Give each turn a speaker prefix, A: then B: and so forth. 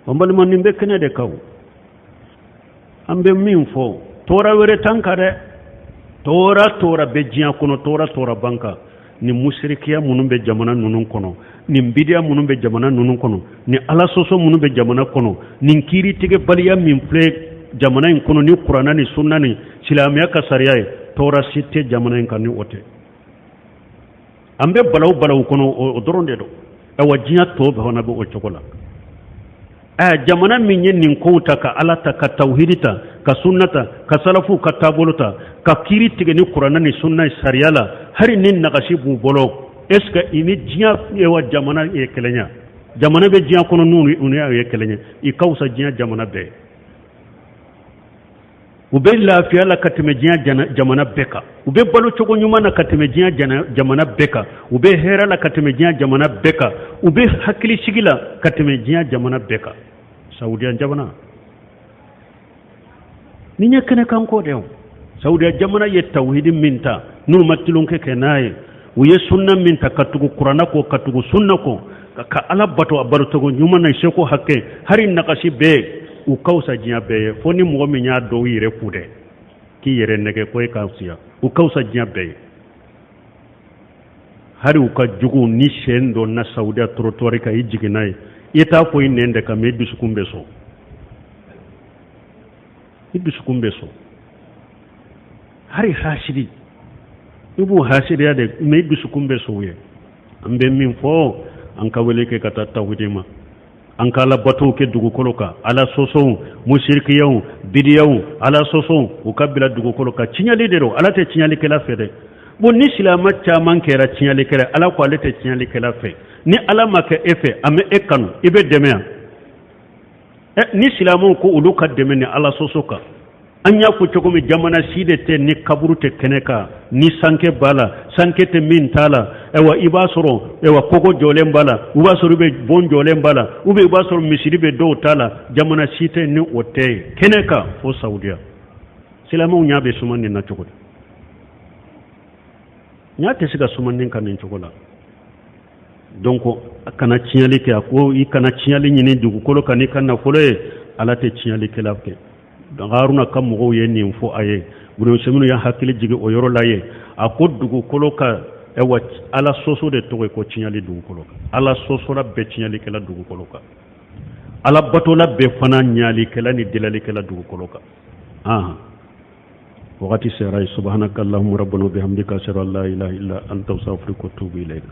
A: ombal man nimbe kene de kaw ambe min fo tora were tanka de tora be jiya kono tora banka ni mushrikiya munun be jamana nunun kono ni bidiya munun be jamana nunun kono ni ala soso munun be jamana kono ni kiri tige baliya min ple jamana in kono ni qur'ana ni sunna ni silamiya ka sariya tora sitte jamana in kan ni ote ambe balaw kono o doronde do wajiya to be hona be o chokola jamana min yen nin kowta ka alata ka tauhidita ka sunnata ka salafu ka taboluta ka kiri tige ni qur'ana ni sunna sariyala hari nin nagashi bu bolo est-ce que ini jiya ewa jamana e kelenya jamana be jiya kono nunu uni e kelenya I kausa jiya jamana be ube lafiya la katime jiya jamana beka ube balu chogo nyuma na katime jiya jamana beka ube hera la katime jiya jamana beka ube hakili sigila katime jiya jamana beka saudiya jamana ninya kene kanko de saudiya jamana ye tauhid minta nur matilun ke kenaye uye sunna minta katugu qur'ana ko katugu sunna ko ka ala bato abarutogo nyuma na sheko hakke hari nakashi be u kausa jiya be foni mo mi nya do yire kude ki yere nege ko e kausiya u kausa jiya be hari u ka jugu ni shendo na saudiya trotori ka ijiginai ita ko inende ka me bisukumbe so ibisukumbe so hari hashidi ibu hashidi ya de me bisukumbe so ye ambe min fo an ka wele ke kata tawhidima an kala bato ke dugu koloka ala soso mushrikiyaw bidiyaw ala soso u kabila dugu koloka cinyali dero ala te cinyali kala fede bon ni silama chaman kera cinyali kala ala ko ala te cinyali kala fe ni ala make efe ame ekanu ibe demea ni silamu ko ulu ka deme ni ala soso ka anya ko chogo mi jamana side te ni kaburu te keneka ni sanke bala sanke te min tala ewa ibasoro ewa kogo jolem bala ubasoro be bon jolem bala ube ibasoro misiri be do tala jamana site ni ote keneka fo saudiya silamu nyabe sumani na chogo nyate siga sumani kan ni chogola donc kana cinyali ke ko I kana cinyali nyini dugu kolo kani kana fole ala te cinyali ke lafke donc haruna kam mo yenni fo aye buno semunu ya hakili jigi o yoro laye akod dugu kolo ka ewa ala soso de to ko cinyali dugu kolo ka ala soso la be cinyali ke la dugu kolo ka ala bato la be fana nyali ke la ni dilali ke la dugu kolo ka wakati serai subhanakallahumma rabbana bihamdika ashhadu an la ilaha illa anta astaghfiruka wa atubu ilayk